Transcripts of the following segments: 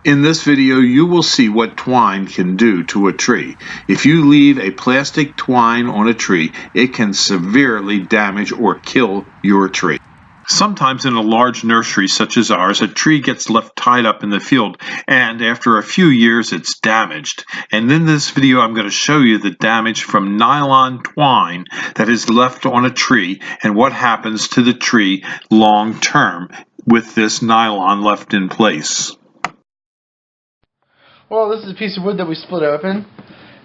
In this video, you will see what twine can do to a tree. If you leave a plastic twine on a tree, it can severely damage or kill your tree. Sometimes in a large nursery such as ours, a tree gets left tied up in the field, and after a few years it's damaged. And in this video I'm going to show you the damage from nylon twine that is left on a tree and what happens to the tree long term with this nylon left in place. Well, this is a piece of wood that we split open,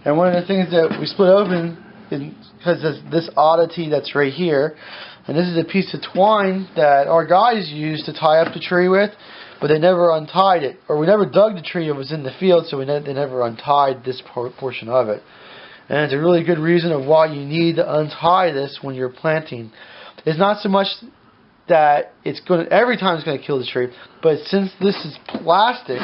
and one of the things that we split open is because this oddity that's right here, and this is a piece of twine that our guys used to tie up the tree with, but they never untied it, or we never dug the tree. It was in the field, so they never untied this portion of it. And it's a really good reason of why you need to untie this when you're planting. It's not so much that every time it's going to kill the tree, but since this is plastic,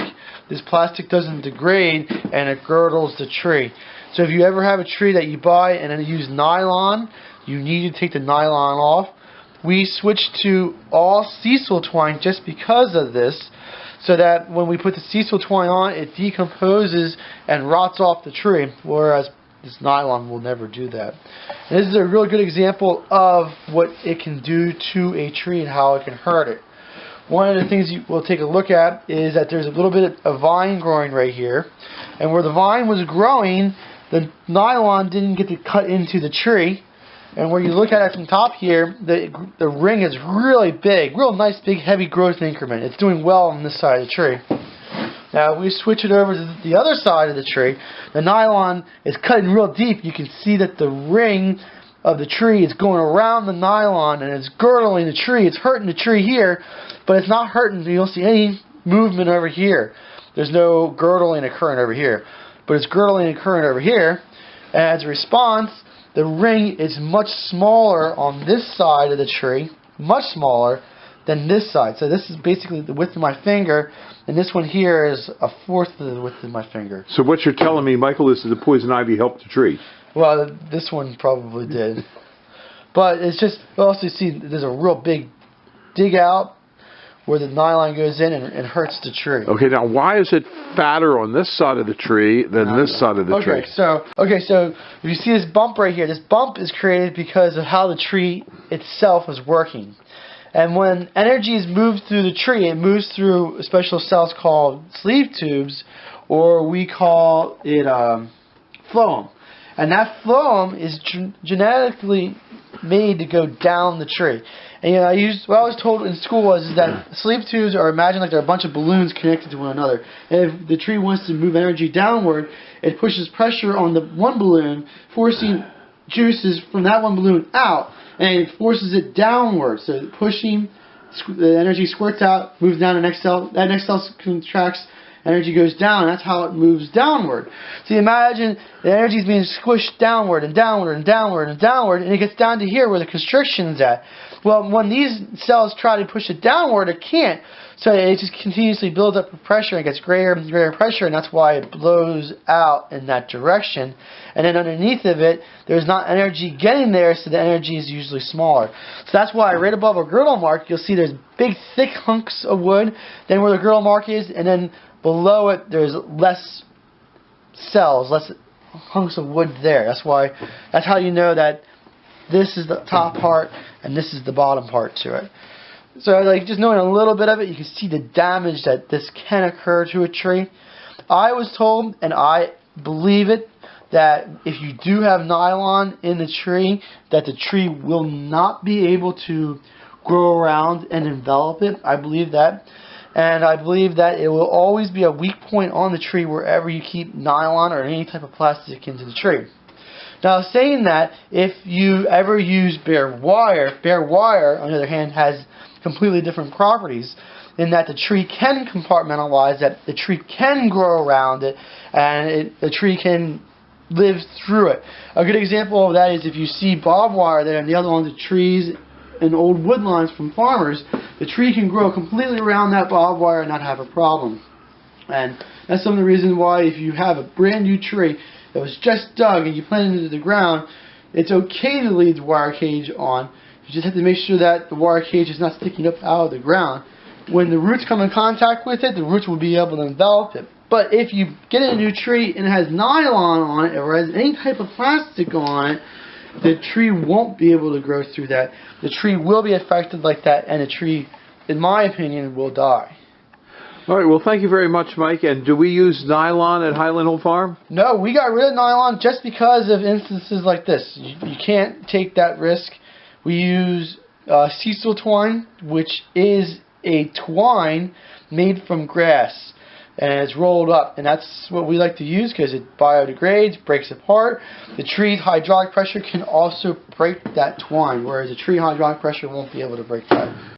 this plastic doesn't degrade and it girdles the tree. So if you ever have a tree that you buy and then you use nylon, you need to take the nylon off. We switched to all sisal twine just because of this, so that when we put the sisal twine on, it decomposes and rots off the tree, whereas this nylon will never do that. And this is a really good example of what it can do to a tree and how it can hurt it. One of the things we'll take a look at is that there's a little bit of vine growing right here. And where the vine was growing, the nylon didn't get to cut into the tree. And where you look at it from top here, the ring is really big, real nice big heavy growth increment. It's doing well on this side of the tree. Now, if we switch it over to the other side of the tree, the nylon is cutting real deep. You can see that the ring of the tree is going around the nylon and it's girdling the tree. It's hurting the tree here, but it's not hurting. You don't see any movement over here. There's no girdling occurring over here, but it's girdling occurring over here. And as a response, the ring is much smaller on this side of the tree, much smaller than this side. So this is basically the width of my finger, and this one here is a fourth of the width of my finger. So what you're telling me, Michael, is that the poison ivy helped the tree? Well, this one probably did. But it's just, you also see there's a real big dig out where the nylon goes in and hurts the tree. Okay, now why is it fatter on this side of the tree than this side of the tree? So if you see this bump right here, this bump is created because of how the tree itself is working. And when energy is moved through the tree, it moves through special cells called sleeve tubes, or we call it phloem. And that phloem is genetically made to go down the tree. And what I was told in school was that sleeve tubes are imagined like they're a bunch of balloons connected to one another. And if the tree wants to move energy downward, it pushes pressure on the one balloon, forcing juices from that one balloon out, and it forces it downward. So pushing, the energy squirts out, moves down to the next cell. That next cell contracts, energy goes down. That's how it moves downward. So you imagine the energy is being squished downward and downward and downward and downward, and it gets down to here where the constriction's at. Well, when these cells try to push it downward, it can't. So it just continuously builds up pressure and gets greater and greater pressure, and that's why it blows out in that direction. And then underneath of it, there's not energy getting there, so the energy is usually smaller. So that's why right above a girdle mark, you'll see there's big, thick hunks of wood, then where the girdle mark is, and then below it, there's less cells, less hunks of wood there. That's how you know that this is the top part and this is the bottom part to it. So just knowing a little bit of it, you can see the damage that this can occur to a tree. I was told, and I believe it, that if you do have nylon in the tree, that the tree will not be able to grow around and envelop it. I believe that. And I believe that it will always be a weak point on the tree wherever you keep nylon or any type of plastic into the tree. Now, saying that, if you ever use bare wire, on the other hand, has completely different properties in that the tree can compartmentalize, that the tree can grow around it, and the tree can live through it. A good example of that is if you see barbed wire there and the other ones are trees and old wood lines from farmers, the tree can grow completely around that barbed wire and not have a problem. And that's some of the reasons why if you have a brand new tree that was just dug and you plant it into the ground, it's okay to leave the wire cage on. You just have to make sure that the wire cage is not sticking up out of the ground. when the roots come in contact with it, the roots will be able to envelop it. But if you get a new tree and it has nylon on it or has any type of plastic on it, the tree won't be able to grow through that. The tree will be affected like that, and the tree, in my opinion, will die. All right, well, thank you very much, Mike. And do we use nylon at Highland Hill Farm? No, we got rid of nylon just because of instances like this. You can't take that risk. We use Cecil twine, which is a twine made from grass, and it's rolled up, and that's what we like to use because it biodegrades, breaks apart. The tree's hydraulic pressure can also break that twine, whereas a tree hydraulic pressure won't be able to break that.